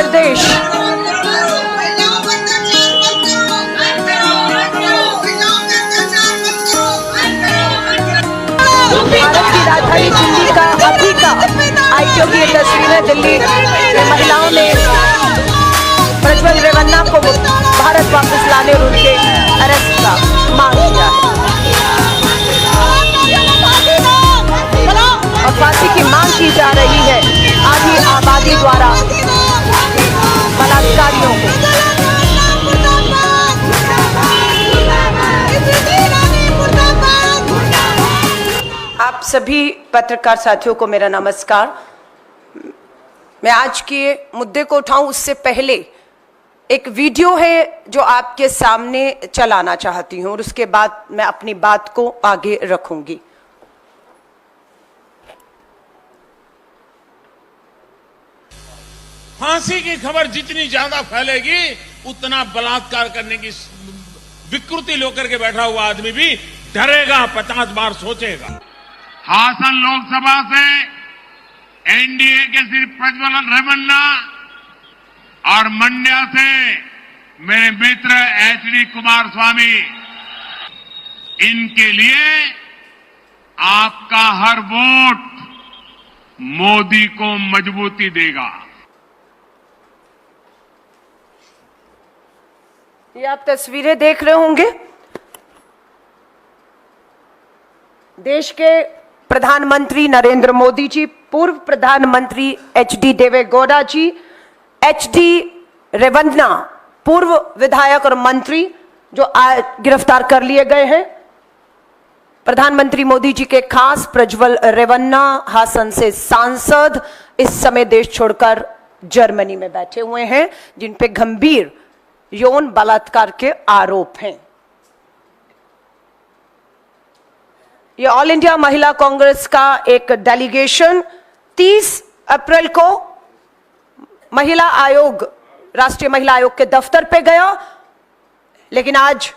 प्रदेश भारत की राजधानी दिल्ली का अभी का आईटीओ की ये तस्वीरें दिल्ली में महिलाओं ने प्रज्वल रेवन्ना को भारत वापस लाने और उनके अरेस्ट का मांग किया है और फांसी की मांग की जा रही है आधी आबादी द्वारा बलात्कारियों को। आप सभी पत्रकार साथियों को मेरा नमस्कार। मैं आज के मुद्दे को उठाऊं उससे पहले एक वीडियो है जो आपके सामने चलाना चाहती हूं और उसके बाद मैं अपनी बात को आगे रखूंगी। फांसी की खबर जितनी ज्यादा फैलेगी उतना बलात्कार करने की विकृति लेकर के बैठा हुआ आदमी भी डरेगा, 50 बार सोचेगा। हासन लोकसभा से एनडीए के सिर्फ प्रज्वल रेवन्ना और मंड्या से मेरे मित्र एचडी कुमारस्वामी, इनके लिए आपका हर वोट मोदी को मजबूती देगा। ये आप तस्वीरें देख रहे होंगे, देश के प्रधानमंत्री नरेंद्र मोदी जी, पूर्व प्रधानमंत्री एचडी देवेगौड़ा जी, एचडी रेवन्ना पूर्व विधायक और मंत्री जो गिरफ्तार कर लिए गए हैं। प्रधानमंत्री मोदी जी के खास प्रज्वल रेवन्ना हासन से सांसद इस समय देश छोड़कर जर्मनी में बैठे हुए हैं, जिन पे गंभीर यौन बलात्कार के आरोप हैं। ये ऑल इंडिया महिला कांग्रेस का एक डेलीगेशन 30 अप्रैल को महिला आयोग, राष्ट्रीय महिला आयोग के दफ्तर पे गया, लेकिन आज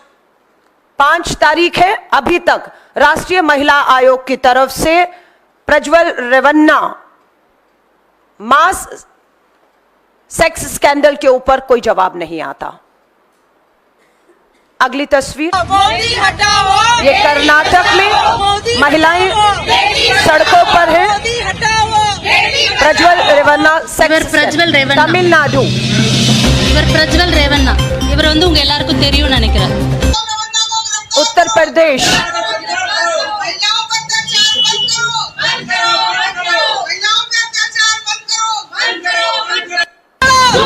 5 तारीख है, अभी तक राष्ट्रीय महिला आयोग की तरफ से प्रज्वल रेवन्ना मास सेक्स स्कैंडल के ऊपर कोई जवाब नहीं आता। अगली तस्वीर, ये कर्नाटक में महिलाएं सड़कों पर हैं। प्रज्वल रेवन्ना तमिलनाडु। प्रज्वल रेवन्ना इवर வந்து உங்க எல்லாருக்கும் தெரியும் நினைக்கிறேன்। उत्तर प्रदेश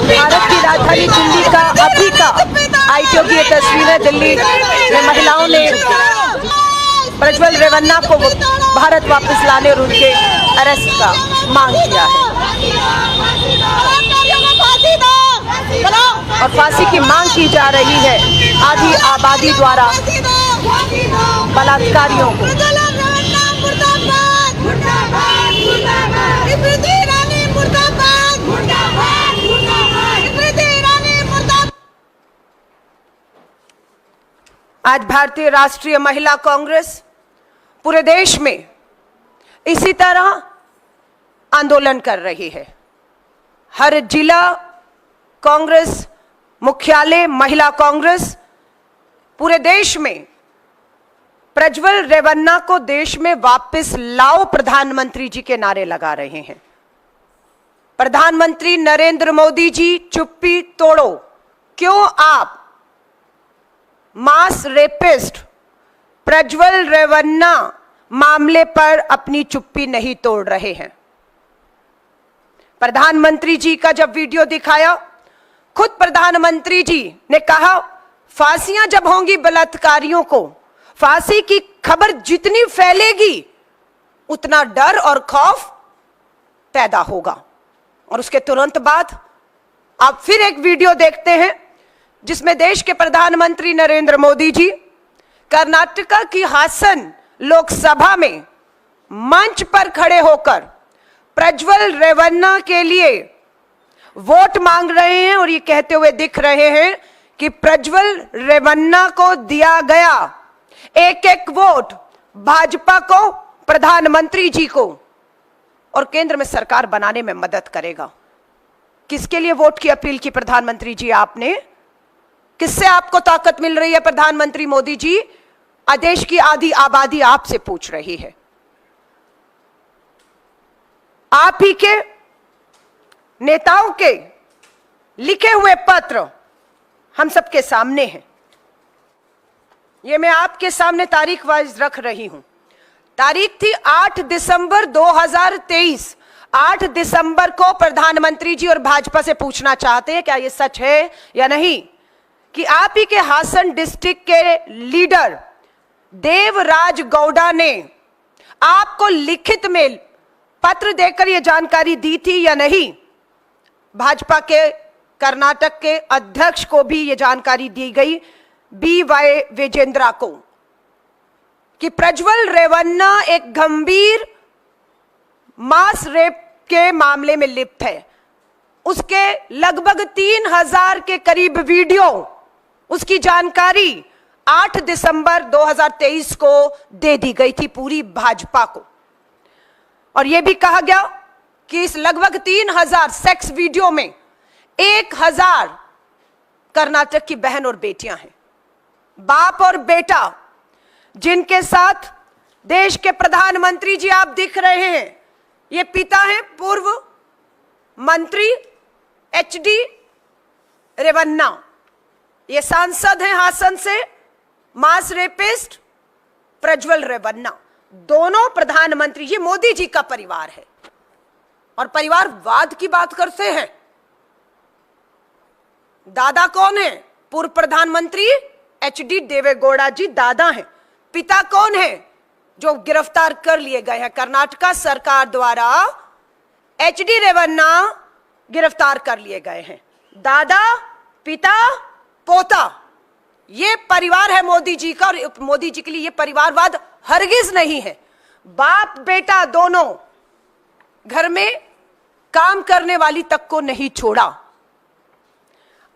भारत की राजधानी दिल्ली का अभी का आईटीओ की ये तस्वीरें दिल्ली में महिलाओं ने प्रज्वल रेवन्ना को भारत वापस लाने और उनके अरेस्ट का मांग किया है और फांसी की मांग की जा रही है आधी आबादी द्वारा बलात्कारियों को। आज भारतीय राष्ट्रीय महिला कांग्रेस पूरे देश में इसी तरह आंदोलन कर रही है। हर जिला कांग्रेस मुख्यालय महिला कांग्रेस पूरे देश में प्रज्वल रेवन्ना को देश में वापस लाओ प्रधानमंत्री जी के नारे लगा रहे हैं। प्रधानमंत्री नरेंद्र मोदी जी, चुप्पी तोड़ो। क्यों आप मास रेपिस्ट प्रज्वल रेवन्ना मामले पर अपनी चुप्पी नहीं तोड़ रहे हैं? प्रधानमंत्री जी का जब वीडियो दिखाया, खुद प्रधानमंत्री जी ने कहा फांसियां जब होंगी बलात्कारियों को, फांसी की खबर जितनी फैलेगी उतना डर और खौफ पैदा होगा। और उसके तुरंत बाद आप फिर एक वीडियो देखते हैं जिसमें देश के प्रधानमंत्री नरेंद्र मोदी जी कर्नाटका की हासन लोकसभा में मंच पर खड़े होकर प्रज्वल रेवन्ना के लिए वोट मांग रहे हैं और ये कहते हुए दिख रहे हैं कि प्रज्वल रेवन्ना को दिया गया एक एक वोट भाजपा को, प्रधानमंत्री जी को और केंद्र में सरकार बनाने में मदद करेगा। किसके लिए वोट की अपील की प्रधानमंत्री जी आपने? किससे आपको ताकत मिल रही है प्रधानमंत्री मोदी जी? देश की आधी आबादी आपसे पूछ रही है। आप ही के नेताओं के लिखे हुए पत्र हम सबके सामने हैं। ये मैं आपके सामने तारीख वाइज रख रही हूं। तारीख थी 8 दिसंबर 2023। 8 दिसंबर को प्रधानमंत्री जी और भाजपा से पूछना चाहते हैं क्या ये सच है या नहीं कि आप ही के हासन डिस्ट्रिक्ट के लीडर देवराज गौड़ा ने आपको लिखित में पत्र देकर यह जानकारी दी थी या नहीं? भाजपा के कर्नाटक के अध्यक्ष को भी यह जानकारी दी गई, BY विजेंद्रा को, कि प्रज्वल रेवन्ना एक गंभीर मास रेप के मामले में लिप्त है। उसके लगभग 3000 के करीब वीडियो, उसकी जानकारी 8 दिसंबर 2023 को दे दी गई थी पूरी भाजपा को। और यह भी कहा गया कि इस लगभग 3000 सेक्स वीडियो में 1000 कर्नाटक की बहन और बेटियां हैं। बाप और बेटा जिनके साथ देश के प्रधानमंत्री जी आप दिख रहे हैं, ये पिता हैं पूर्व मंत्री HD रेवन्ना, ये सांसद हैं हासन से, मास रेपिस्ट प्रज्वल रेवन्ना। दोनों प्रधानमंत्री, ये मोदी जी का परिवार है और परिवारवाद की बात करते हैं। दादा कौन है? पूर्व प्रधानमंत्री HD देवेगौड़ा जी दादा हैं। पिता कौन है जो गिरफ्तार कर लिए गए हैं कर्नाटक सरकार द्वारा? HD रेवन्ना गिरफ्तार कर लिए गए हैं। दादा, पिता, पोता, ये परिवार है मोदी जी का। और मोदी जी के लिए ये परिवारवाद हरगिज नहीं है। बाप बेटा दोनों घर में काम करने वाली तक को नहीं छोड़ा,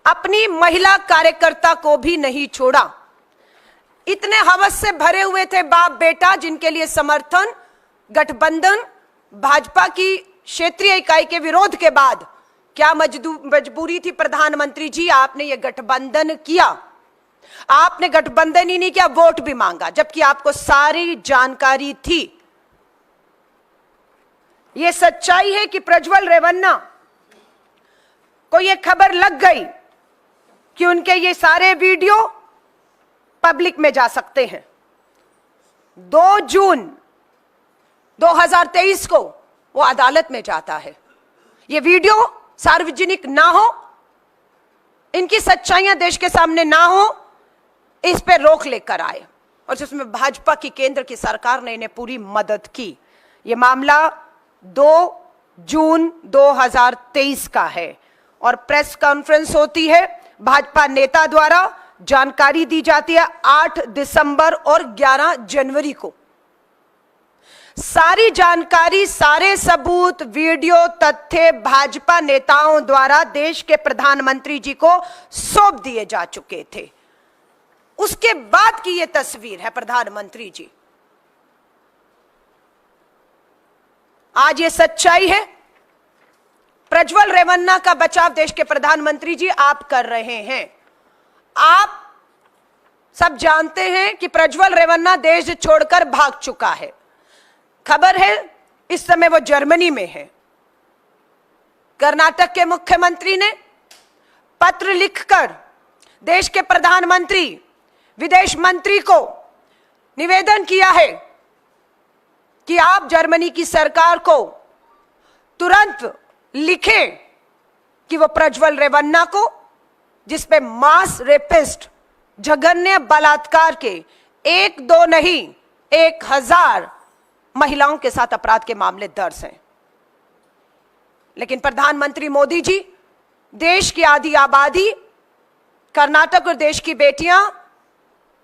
अपनी महिला कार्यकर्ता को भी नहीं छोड़ा। इतने हवस से भरे हुए थे बाप बेटा, जिनके लिए समर्थन गठबंधन भाजपा की क्षेत्रीय इकाई के विरोध के बाद क्या मजबूरी थी प्रधानमंत्री जी? आपने ये गठबंधन किया। आपने गठबंधन ही नहीं किया, वोट भी मांगा, जबकि आपको सारी जानकारी थी। यह सच्चाई है कि प्रज्वल रेवन्ना को यह खबर लग गई कि उनके ये सारे वीडियो पब्लिक में जा सकते हैं। 2 जून 2023 को वो अदालत में जाता है। ये वीडियो सार्वजनिक ना हो, इनकी सच्चाइयां देश के सामने ना हो, इस पे रोक लेकर आए। और जिसमें भाजपा की केंद्र की सरकार ने इन्हें पूरी मदद की। यह मामला 2 जून 2023 का है और प्रेस कॉन्फ्रेंस होती है, भाजपा नेता द्वारा जानकारी दी जाती है 8 दिसंबर और 11 जनवरी को। सारी जानकारी, सारे सबूत, वीडियो, तथ्य भाजपा नेताओं द्वारा देश के प्रधानमंत्री जी को सौंप दिए जा चुके थे। उसके बाद की यह तस्वीर है प्रधानमंत्री जी। आज ये सच्चाई है। प्रज्वल रेवन्ना का बचाव देश के प्रधानमंत्री जी आप कर रहे हैं। आप सब जानते हैं कि प्रज्वल रेवन्ना देश छोड़कर भाग चुका है। खबर है इस समय वो जर्मनी में है। कर्नाटक के मुख्यमंत्री ने पत्र लिखकर देश के प्रधानमंत्री, विदेश मंत्री को निवेदन किया है कि आप जर्मनी की सरकार को तुरंत लिखें कि वो प्रज्वल रेवन्ना को, जिस पे मास रेपिस्ट, जघन्य बलात्कार के 1-2 नहीं 1000 महिलाओं के साथ अपराध के मामले दर्ज हैं। लेकिन प्रधानमंत्री मोदी जी, देश की आधी आबादी, कर्नाटक और देश की बेटियां,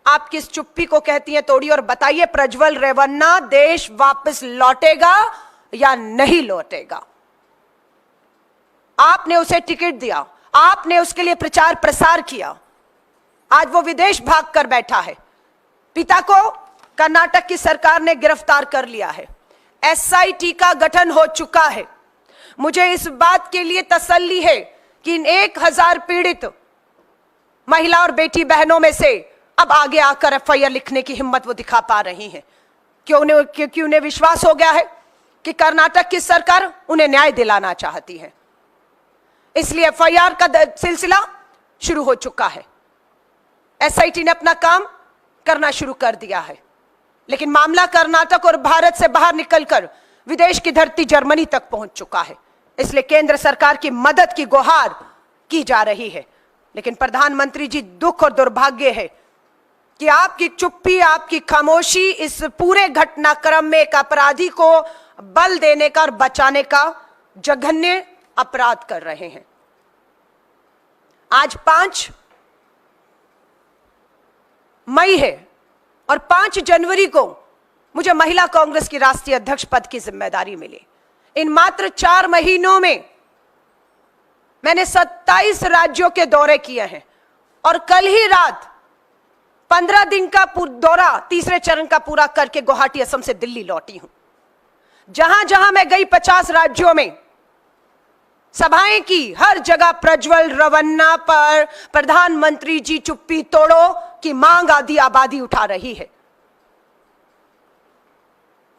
आप किस चुप्पी को कहती हैं तोड़ी और बताइए, प्रज्वल रेवन्ना देश वापस लौटेगा या नहीं लौटेगा? आपने उसे टिकट दिया, आपने उसके लिए प्रचार प्रसार किया। आज वो विदेश भाग कर बैठा है। पिता को कर्नाटक की सरकार ने गिरफ्तार कर लिया है। SIT का गठन हो चुका है। मुझे इस बात के लिए तसल्ली है कि इन 1000 पीड़ित महिला और बेटी बहनों में से अब आगे आकर एफआईआर लिखने की हिम्मत वो दिखा पा रही हैं, क्योंकि उन्हें विश्वास हो गया है कि कर्नाटक की सरकार उन्हें न्याय दिलाना चाहती है। इसलिए एफआईआर का सिलसिला शुरू हो चुका है। एसआईटी ने अपना काम करना शुरू कर दिया है, लेकिन मामला कर्नाटक और भारत से बाहर निकलकर विदेश की धरती जर्मनी तक पहुंच चुका है। इसलिए केंद्र सरकार की मदद की गुहार की जा रही है। लेकिन प्रधानमंत्री जी, दुख और दुर्भाग्य है कि आपकी चुप्पी, आपकी खामोशी इस पूरे घटनाक्रम में एक अपराधी को बल देने का और बचाने का जघन्य अपराध कर रहे हैं। आज 5 मई है और 5 जनवरी को मुझे महिला कांग्रेस की राष्ट्रीय अध्यक्ष पद की जिम्मेदारी मिली। इन मात्र 4 महीनों में मैंने 27 राज्यों के दौरे किए हैं और कल ही रात 15 दिन का दौरा तीसरे चरण का पूरा करके गुवाहाटी असम से दिल्ली लौटी हूं। जहां जहां मैं गई 50 राज्यों में सभाएं की, हर जगह प्रज्वल रवन्ना पर प्रधानमंत्री जी चुप्पी तोड़ो की मांग आदि आबादी उठा रही है।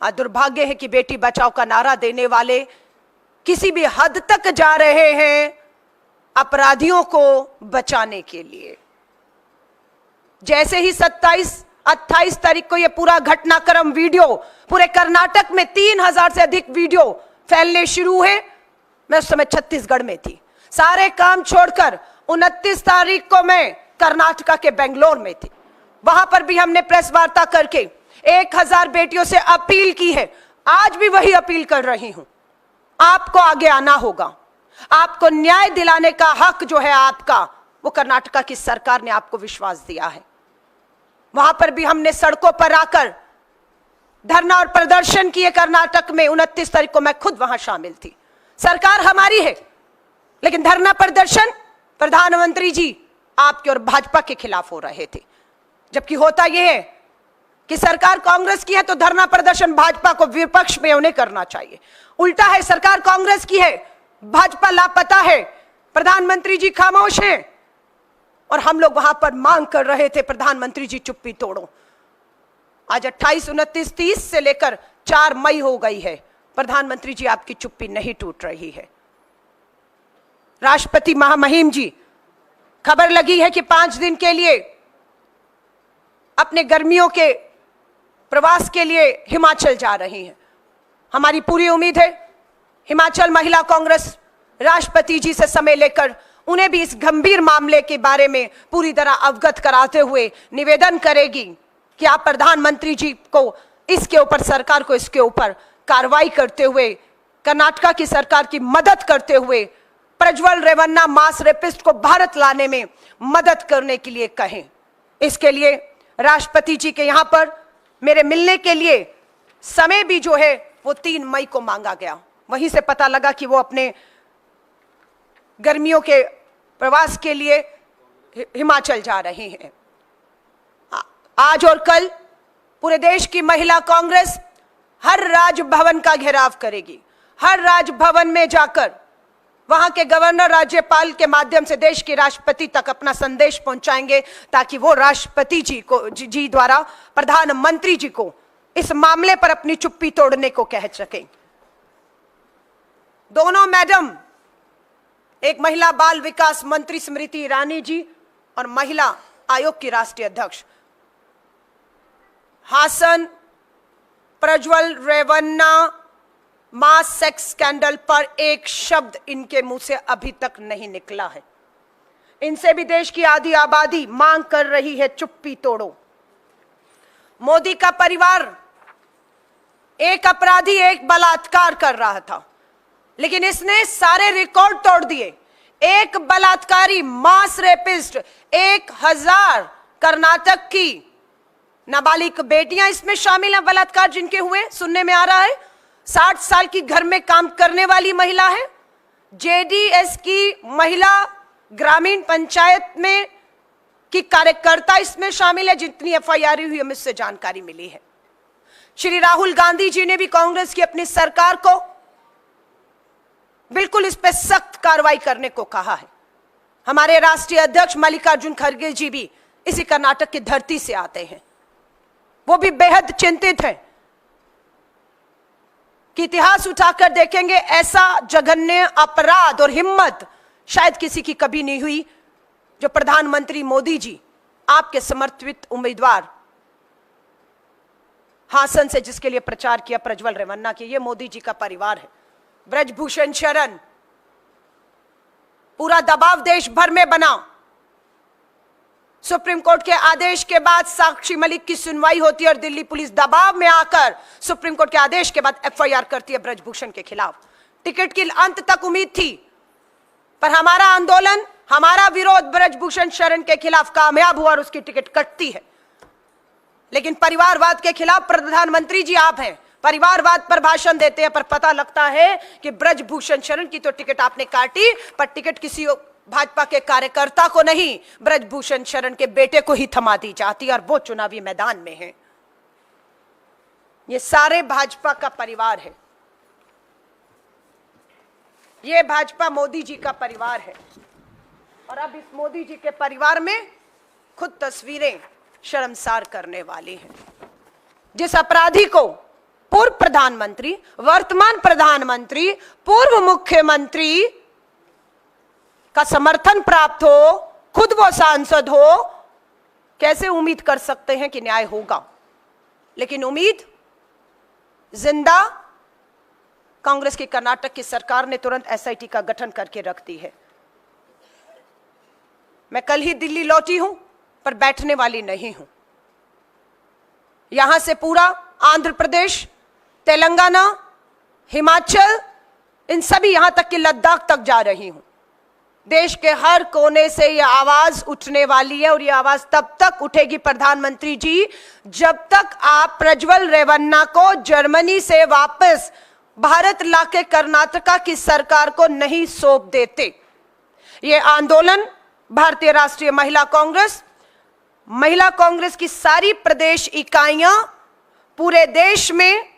दुर्भाग्य है कि बेटी बचाओ का नारा देने वाले किसी भी हद तक जा रहे हैं अपराधियों को बचाने के लिए। जैसे ही 27-28 तारीख को यह पूरा घटनाक्रम वीडियो पूरे कर्नाटक में 3000 से अधिक वीडियो फैलने शुरू हुए, मैं उस समय छत्तीसगढ़ में थी। सारे काम छोड़कर 29 तारीख को मैं कर्नाटका के बेंगलोर में थी। वहां पर भी हमने प्रेस वार्ता करके 1000 बेटियों से अपील की है। आज भी वही अपील कर रही हूं, आपको आगे आना होगा। आपको न्याय दिलाने का हक जो है आपका, वो कर्नाटका की सरकार ने आपको विश्वास दिया है। वहां पर भी हमने सड़कों पर आकर धरना और प्रदर्शन किए। कर्नाटक में 29 तारीख को मैं खुद वहां शामिल थी। सरकार हमारी है, लेकिन धरना प्रदर्शन प्रधानमंत्री जी आपके और भाजपा के खिलाफ हो रहे थे। जबकि होता यह है कि सरकार कांग्रेस की है तो धरना प्रदर्शन भाजपा को विपक्ष में उन्हें करना चाहिए। उल्टा है, सरकार कांग्रेस की है, भाजपा लापता है, प्रधानमंत्री जी खामोश हैं और हम लोग वहां पर मांग कर रहे थे प्रधानमंत्री जी चुप्पी तोड़ो। आज 28, 29, 30 से लेकर 4 मई हो गई है, प्रधानमंत्री जी आपकी चुप्पी नहीं टूट रही है। राष्ट्रपति महामहिम जी, खबर लगी है कि 5 दिन के लिए अपने गर्मियों के प्रवास के लिए हिमाचल जा रही हैं। हमारी पूरी उम्मीद है हिमाचल महिला कांग्रेस राष्ट्रपति जी से समय लेकर उन्हें भी इस गंभीर मामले के बारे में पूरी तरह अवगत कराते हुए निवेदन करेगी कि आप प्रधानमंत्री जी को इसके ऊपर, सरकार को इसके ऊपर कार्रवाई करते हुए, कर्नाटका की सरकार की मदद करते हुए प्रज्वल रेवन्ना मास रेपिस्ट को भारत लाने में मदद करने के लिए कहें। इसके लिए राष्ट्रपति जी के यहां पर मेरे मिलने के लिए समय भी जो है वो 3 मई को मांगा गया। वहीं से पता लगा कि वो अपने गर्मियों के प्रवास के लिए हिमाचल जा रहे हैं। आज और कल पूरे देश की महिला कांग्रेस हर राजभवन का घेराव करेगी। हर राजभवन में जाकर वहां के गवर्नर, राज्यपाल के माध्यम से देश के राष्ट्रपति तक अपना संदेश पहुंचाएंगे, ताकि वो राष्ट्रपति जी द्वारा प्रधानमंत्री जी को इस मामले पर अपनी चुप्पी तोड़ने को कह सकें। दोनों मैडम, एक महिला बाल विकास मंत्री स्मृति ईरानी जी और महिला आयोग की राष्ट्रीय अध्यक्ष, हासन प्रज्वल रेवन्ना मास सेक्स स्कैंडल पर एक शब्द इनके मुंह से अभी तक नहीं निकला है। इनसे भी देश की आधी आबादी मांग कर रही है चुप्पी तोड़ो। मोदी का परिवार एक अपराधी, एक बलात्कार कर रहा था, लेकिन इसने सारे रिकॉर्ड तोड़ दिए। एक बलात्कारी मास रेपिस्ट, 1000 कर्नाटक की नाबालिग बेटियां इसमें शामिल हैं। बलात्कार जिनके हुए सुनने में आ रहा है 60 साल की घर में काम करने वाली महिला है। जेडीएस की महिला ग्रामीण पंचायत में की कार्यकर्ता इसमें शामिल है। जितनी एफआईआर हुई हमें इससे जानकारी मिली है। श्री राहुल गांधी जी ने भी कांग्रेस की अपनी सरकार को बिल्कुल इस पे सख्त कार्रवाई करने को कहा है। हमारे राष्ट्रीय अध्यक्ष मल्लिकार्जुन खड़गे जी भी इसी कर्नाटक की धरती से आते हैं। वो भी बेहद चिंतित हैं कि इतिहास उठाकर देखेंगे ऐसा जघन्य अपराध और हिम्मत शायद किसी की कभी नहीं हुई, जो प्रधानमंत्री मोदी जी आपके समर्थित उम्मीदवार हासन से जिसके लिए प्रचार किया प्रज्वल रेवन्ना की, ये मोदी जी का परिवार है। ब्रजभूषण शरण, पूरा दबाव देश भर में बना। सुप्रीम कोर्ट के आदेश के बाद साक्षी मलिक की सुनवाई होती है और दिल्ली पुलिस दबाव में आकर सुप्रीम कोर्ट के आदेश के बाद एफआईआर करती है ब्रजभूषण के खिलाफ। टिकट की अंत तक उम्मीद थी, पर हमारा आंदोलन, हमारा विरोध ब्रजभूषण शरण के खिलाफ कामयाब हुआ और उसकी टिकट कटती है। लेकिन परिवारवाद के खिलाफ प्रधानमंत्री जी आप हैं, परिवारवाद पर भाषण देते हैं, पर पता लगता है कि ब्रजभूषण शरण की तो टिकट आपने काटी, पर टिकट किसी भाजपा के कार्यकर्ता को नहीं, ब्रजभूषण शरण के बेटे को ही थमा दी जाती है और वो चुनावी मैदान में है। ये सारे भाजपा का परिवार है, ये भाजपा मोदी जी का परिवार है। और अब इस मोदी जी के परिवार में खुद तस्वीरें शर्मसार करने वाली हैं। जिस अपराधी को पूर्व प्रधानमंत्री, वर्तमान प्रधानमंत्री, पूर्व मुख्यमंत्री का समर्थन प्राप्त हो, खुद वो सांसद हो, कैसे उम्मीद कर सकते हैं कि न्याय होगा? लेकिन उम्मीद जिंदा कांग्रेस की कर्नाटक की सरकार ने तुरंत एसआईटी का गठन करके रख दी है। मैं कल ही दिल्ली लौटी हूं, पर बैठने वाली नहीं हूं। यहां से पूरा आंध्र प्रदेश, तेलंगाना, हिमाचल, इन सभी यहां तक कि लद्दाख तक जा रही हूं। देश के हर कोने से यह आवाज उठने वाली है और यह आवाज तब तक उठेगी प्रधानमंत्री जी, जब तक आप प्रज्वल रेवन्ना को जर्मनी से वापस भारत लाके कर्नाटका की सरकार को नहीं सौंप देते। यह आंदोलन भारतीय राष्ट्रीय महिला कांग्रेस की सारी प्रदेश इकाइयां पूरे देश में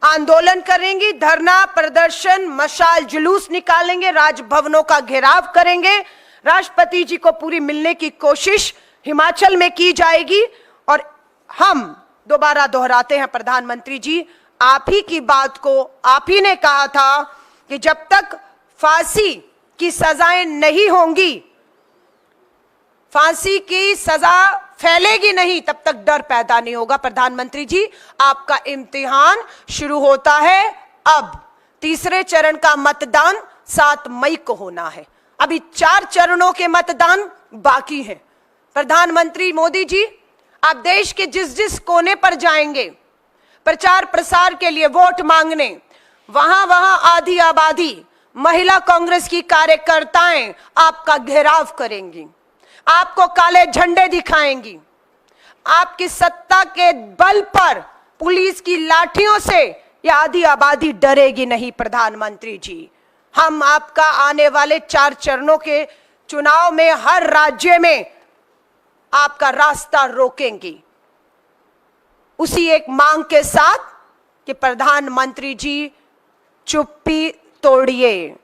आंदोलन करेंगी, धरना प्रदर्शन, मशाल जुलूस निकालेंगे, राजभवनों का घेराव करेंगे। राष्ट्रपति जी को पूरी मिलने की कोशिश हिमाचल में की जाएगी। और हम दोबारा दोहराते हैं प्रधानमंत्री जी, आप ही की बात को, आप ही ने कहा था कि जब तक फांसी की सजाएं नहीं होंगी, फांसी की सजा फैलेगी नहीं, तब तक डर पैदा नहीं होगा। प्रधानमंत्री जी, आपका इम्तिहान शुरू होता है अब। तीसरे चरण का मतदान 7 मई को होना है। अभी 4 चरणों के मतदान बाकी हैं। प्रधानमंत्री मोदी जी, आप देश के जिस जिस कोने पर जाएंगे प्रचार प्रसार के लिए, वोट मांगने, वहां वहां आधी आबादी महिला कांग्रेस की कार्यकर्ताएं आपका घेराव करेंगी, आपको काले झंडे दिखाएंगी। आपकी सत्ता के बल पर पुलिस की लाठियों से यह आधी आबादी डरेगी नहीं। प्रधानमंत्री जी, हम आपका आने वाले 4 चरणों के चुनाव में हर राज्य में आपका रास्ता रोकेंगे, उसी एक मांग के साथ कि प्रधानमंत्री जी चुप्पी तोड़िए।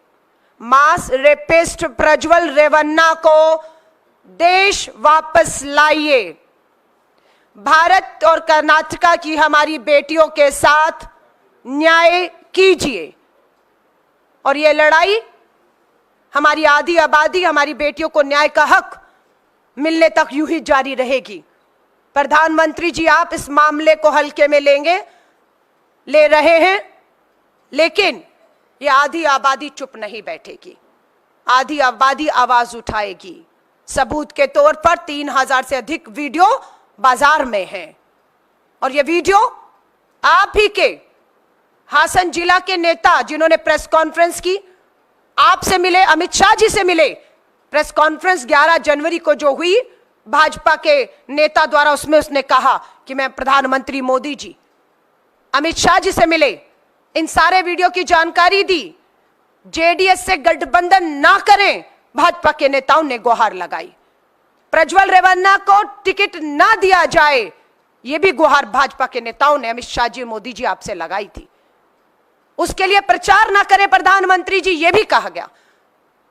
मास रेपिस्ट प्रज्वल रेवन्ना को देश वापस लाइए। भारत और कर्नाटका की हमारी बेटियों के साथ न्याय कीजिए। और यह लड़ाई हमारी आधी आबादी, हमारी बेटियों को न्याय का हक मिलने तक यूं ही जारी रहेगी। प्रधानमंत्री जी, आप इस मामले को हल्के में ले रहे हैं, लेकिन यह आधी आबादी चुप नहीं बैठेगी। आधी आबादी आवाज उठाएगी। सबूत के तौर पर 3000 से अधिक वीडियो बाजार में है। और ये वीडियो आप ही के हासन जिला के नेता, जिन्होंने प्रेस कॉन्फ्रेंस की, आपसे मिले, अमित शाह जी से मिले। प्रेस कॉन्फ्रेंस 11 जनवरी को जो हुई भाजपा के नेता द्वारा, उसमें उसने कहा कि मैं प्रधानमंत्री मोदी जी, अमित शाह जी से मिले, इन सारे वीडियो की जानकारी दी। जेडीएस से गठबंधन ना करें, भाजपा के नेताओं ने गुहार लगाई। प्रज्वल रेवन्ना को टिकट ना दिया जाए, यह भी गुहार भाजपा के नेताओं ने, अमित शाह जी, मोदी जी आपसे लगाई थी। उसके लिए प्रचार ना करें प्रधानमंत्री जी, यह भी कहा गया।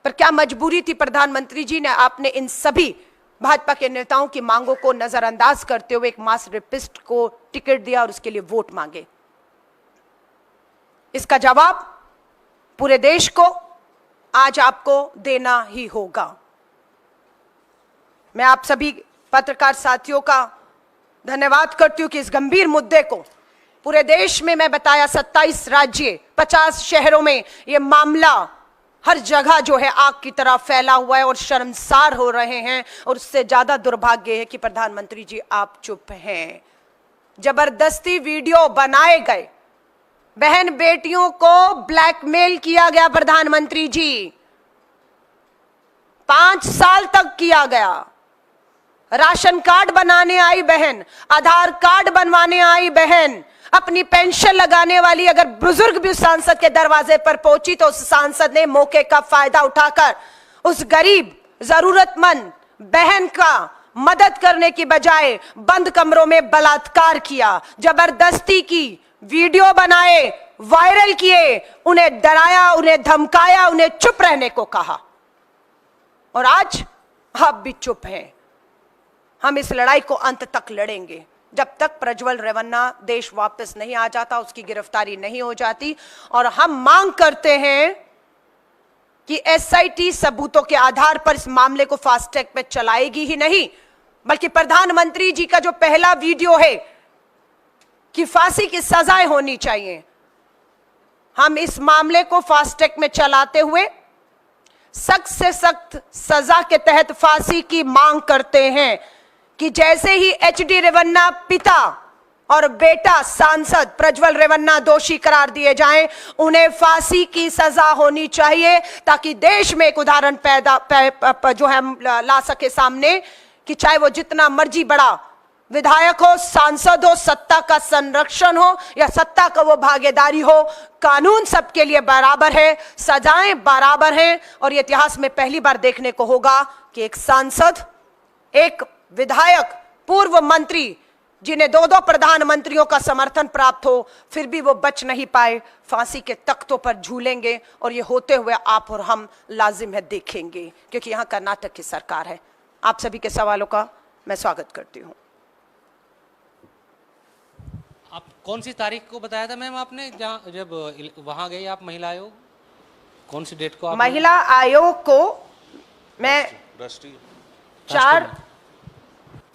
पर क्या मजबूरी थी प्रधानमंत्री जी ने, आपने इन सभी भाजपा के नेताओं की मांगों को नजरअंदाज करते हुए एक मास रेपिस्ट को टिकट दिया और उसके लिए वोट मांगे? इसका जवाब पूरे देश को आज आपको देना ही होगा। मैं आप सभी पत्रकार साथियों का धन्यवाद करती हूं कि इस गंभीर मुद्दे को पूरे देश में, मैं बताया 27 राज्य 50 शहरों में यह मामला हर जगह जो है आग की तरह फैला हुआ है और शर्मसार हो रहे हैं। और उससे ज्यादा दुर्भाग्य है कि प्रधानमंत्री जी आप चुप हैं। जबरदस्ती वीडियो बनाए गए, बहन बेटियों को ब्लैकमेल किया गया प्रधानमंत्री जी, 5 साल तक किया गया। राशन कार्ड बनाने आई बहन, आधार कार्ड बनवाने आई बहन, अपनी पेंशन लगाने वाली अगर बुजुर्ग भी उस सांसद के दरवाजे पर पहुंची तो उस सांसद ने मौके का फायदा उठाकर उस गरीब जरूरतमंद बहन का मदद करने की बजाय बंद कमरों में बलात्कार किया, जबरदस्ती की, वीडियो बनाए, वायरल किए, उन्हें डराया, उन्हें धमकाया, उन्हें चुप रहने को कहा। और आज आप भी चुप हैं। हम इस लड़ाई को अंत तक लड़ेंगे जब तक प्रज्वल रेवन्ना देश वापस नहीं आ जाता, उसकी गिरफ्तारी नहीं हो जाती। और हम मांग करते हैं कि एसआईटी सबूतों के आधार पर इस मामले को फास्ट ट्रैक पे चलाएगी ही नहीं, बल्कि प्रधानमंत्री जी का जो पहला वीडियो है कि फांसी की सजाएं होनी चाहिए, हम इस मामले को फास्ट ट्रैक में चलाते हुए सख्त से सख्त सजा के तहत फांसी की मांग करते हैं कि जैसे ही एचडी रेवन्ना पिता और बेटा सांसद प्रज्वल रेवन्ना दोषी करार दिए जाएं, उन्हें फांसी की सजा होनी चाहिए, ताकि देश में एक उदाहरण जो है ला सके सामने कि चाहे वो जितना मर्जी बड़ा विधायक हो, सांसद हो, सत्ता का संरक्षण हो या सत्ता का वो भागीदारी हो, कानून सबके लिए बराबर है, सजाएं बराबर हैं। और ये इतिहास में पहली बार देखने को होगा कि एक सांसद, एक विधायक, पूर्व मंत्री जिन्हें 2-2 प्रधानमंत्रियों का समर्थन प्राप्त हो, फिर भी वो बच नहीं पाए, फांसी के तख्तों पर झूलेंगे। और ये होते हुए आप और हम लाजिम है देखेंगे, क्योंकि यहां कर्नाटक की सरकार है। आप सभी के सवालों का मैं स्वागत करती हूं। आप कौन सी तारीख को बताया था मैम आपने, जब वहां गई आप महिला आयोग, कौन सी डेट को? महिला आयोग को मैं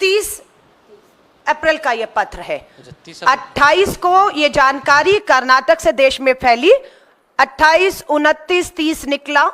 30 अप्रैल का यह पत्र है। 28 को यह जानकारी कर्नाटक से देश में फैली, 28, 29, 30 निकला।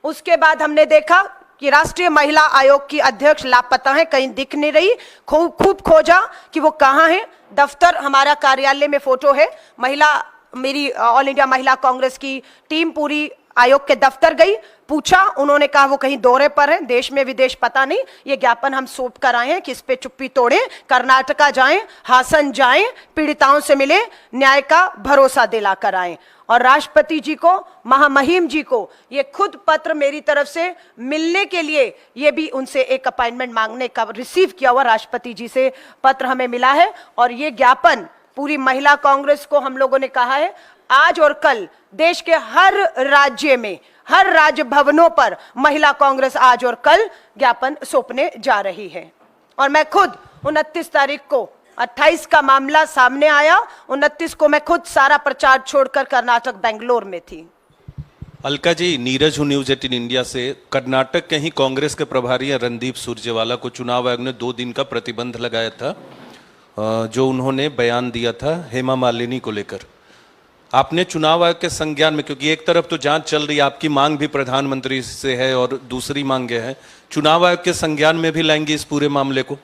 उसके बाद हमने देखा कि राष्ट्रीय महिला आयोग की अध्यक्ष लापता है, कहीं दिख नहीं रही। खूब खोजा कि वो कहाँ है। दफ्तर हमारा कार्यालय में फोटो है, महिला, मेरी ऑल इंडिया महिला कांग्रेस की टीम पूरी आयोग के दफ्तर गई, पूछा, उन्होंने कहा वो कहीं दौरे पर हैं, देश में विदेश पता नहीं। ये ज्ञापन हम सौंप कर आए हैं कि इस पे चुप्पी तोड़ें, कर्नाटका जाएं, हासन जाएं, पीड़िताओं से मिले, न्याय का भरोसा दिलाकर आएं। और राष्ट्रपति जी को, महामहिम जी को ये खुद पत्र मेरी तरफ से मिलने के लिए, ये भी उनसे एक अपॉइंटमेंट मांगने का रिसीव किया हुआ राष्ट्रपति जी से पत्र हमें मिला है। और ये ज्ञापन पूरी महिला कांग्रेस को हम लोगों ने कहा है, आज और कल देश के हर राज्य में, हर राज्य भवनों पर महिला कांग्रेस आज और कल ज्ञापन सौंपने जा रही है। और मैं खुद 29 तारीख को, 28 का मामला सामने आया, 29 को मैं खुद सारा प्रचार छोड़कर कर्नाटक बेंगलोर में थी। अलका जी, नीरज हूँ न्यूज 18 इंडिया से। कर्नाटक के ही कांग्रेस के प्रभारी रणदीप सुरजेवाला को चुनाव आयोग ने 2 दिन का प्रतिबंध लगाया था, जो उन्होंने बयान दिया था हेमा मालिनी को लेकर। आपने चुनाव आयोग के संज्ञान में, क्योंकि एक तरफ तो जांच चल रही है, आपकी मांग भी प्रधानमंत्री से है और दूसरी मांगे हैं, चुनाव आयोग के संज्ञान में भी लाएंगे इस पूरे मामले को?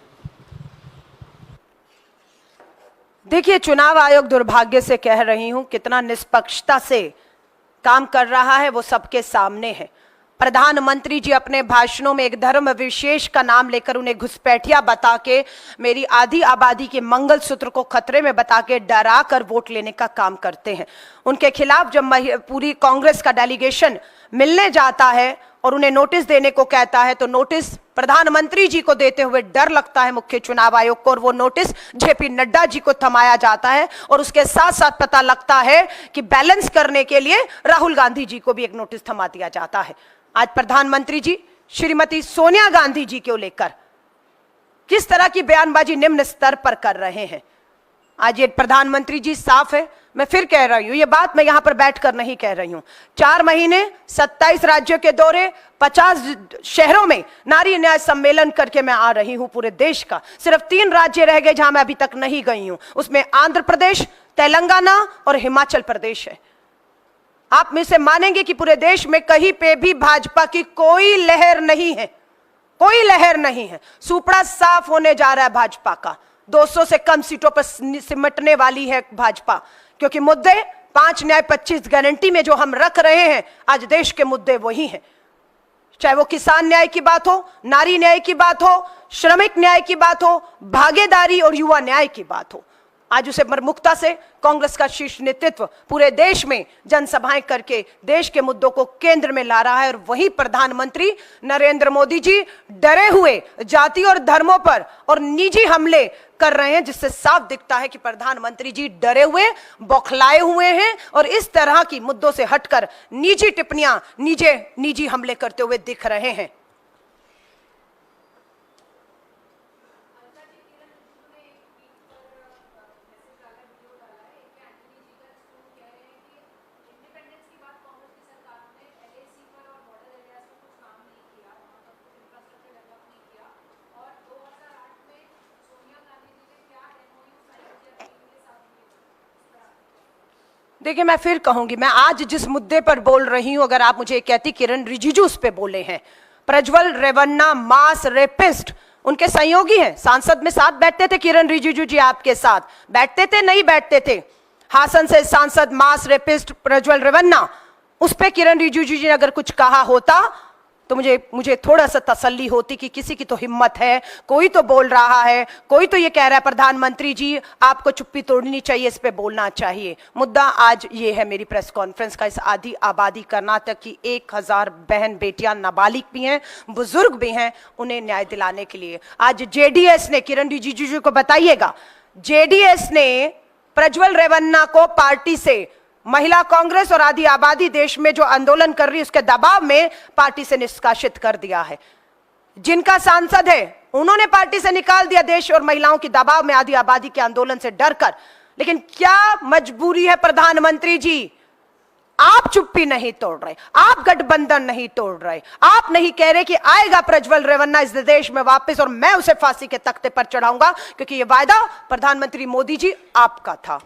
देखिए, चुनाव आयोग, दुर्भाग्य से कह रही हूं, कितना निष्पक्षता से काम कर रहा है वो सबके सामने है। प्रधानमंत्री जी अपने भाषणों में एक धर्म विशेष का नाम लेकर उन्हें घुसपैठिया बता के, मेरी आधी आबादी के मंगलसूत्र को खतरे में बता के डरा कर वोट लेने का काम करते हैं। उनके खिलाफ जब पूरी कांग्रेस का डेलीगेशन मिलने जाता है, और उन्हें नोटिस देने को कहता है, तो नोटिस प्रधानमंत्री जी को देते हुए डर लगता है मुख्य चुनाव आयोग को, और वो नोटिस जेपी नड्डा जी को थमाया जाता है। और उसके साथ साथ पता लगता है कि बैलेंस करने के लिए राहुल गांधी जी को भी एक नोटिस थमा दिया जाता है। आज प्रधानमंत्री जी श्रीमती सोनिया गांधी जी को लेकर किस तरह की बयानबाजी निम्न स्तर पर कर रहे हैं। आज ये प्रधानमंत्री जी साफ है, मैं फिर कह रही हूं, ये बात मैं यहां पर बैठकर नहीं कह रही हूं। 4 महीने 27 राज्यों के दौरे, 50 शहरों में नारी न्याय सम्मेलन करके मैं आ रही हूं पूरे देश का। सिर्फ 3 राज्य रह गए जहां मैं अभी तक नहीं गई हूं, उसमें आंध्र प्रदेश, तेलंगाना और हिमाचल प्रदेश है। आप मुझसे मानेंगे कि पूरे देश में कहीं पे भी भाजपा की कोई लहर नहीं है, कोई लहर नहीं है। सुपड़ा साफ होने जा रहा है भाजपा का। 200 से कम सीटों पर सिमटने वाली है भाजपा, क्योंकि मुद्दे 5 न्याय 25 गारंटी में जो हम रख रहे हैं, आज देश के मुद्दे वही हैं। चाहे वो किसान न्याय की बात हो, नारी न्याय की बात हो, श्रमिक न्याय की बात हो, भागीदारी और युवा न्याय की बात हो। आज उसे प्रमुखता से कांग्रेस का शीर्ष नेतृत्व पूरे देश में जनसभाएं करके देश के मुद्दों को केंद्र में ला रहा है। और वही प्रधानमंत्री नरेंद्र मोदी जी डरे हुए जाति और धर्मों पर और निजी हमले कर रहे हैं, जिससे साफ दिखता है कि प्रधानमंत्री जी डरे हुए, बौखलाए हुए हैं और इस तरह की मुद्दों से हटकर निजी टिप्पणियां, निजी हमले करते हुए दिख रहे हैं। देखिए, मैं फिर कहूंगी, मैं आज जिस मुद्दे पर बोल रही हूं, अगर आप मुझे कहती किरण रिजिजू उस पे बोले हैं, प्रज्वल रेवन्ना मास रेपिस्ट, उनके सहयोगी हैं, सांसद में साथ बैठते थे किरण रिजिजू जी, आपके साथ बैठते थे, नहीं बैठते थे। हासन से सांसद मास रेपिस्ट प्रज्वल रेवन्ना, उस पे किरण रिजिजू जी ने अगर कुछ कहा होता तो मुझे थोड़ा सा तसल्ली होती कि किसी की तो हिम्मत है, कोई तो बोल रहा है, कोई तो ये कह रहा है प्रधानमंत्री जी आपको चुप्पी तोड़नी चाहिए, इस पे बोलना चाहिए। मुद्दा आज ये है मेरी प्रेस कॉन्फ्रेंस का, इस आधी आबादी कर्नाटक की 1000 बहन बेटियां नाबालिग भी हैं, बुजुर्ग भी हैं, उन्हें न्याय दिलाने के लिए आज जेडीएस ने, किरण रिजिजू जी को बताइएगा, जेडीएस ने प्रज्वल रेवन्ना को पार्टी से, महिला कांग्रेस और आधी आबादी देश में जो आंदोलन कर रही है उसके दबाव में पार्टी से निष्कासित कर दिया है। जिनका सांसद है उन्होंने पार्टी से निकाल दिया, देश और महिलाओं के दबाव में, आधी आबादी के आंदोलन से डरकर। लेकिन क्या मजबूरी है प्रधानमंत्री जी, आप चुप्पी नहीं तोड़ रहे, आप गठबंधन नहीं तोड़ रहे, आप नहीं कह रहे कि आएगा प्रज्वल रेवन्ना इस देश में वापस और मैं उसे फांसी के तख्ते पर चढ़ाऊंगा, क्योंकि यह वायदा प्रधानमंत्री मोदी जी आपका था।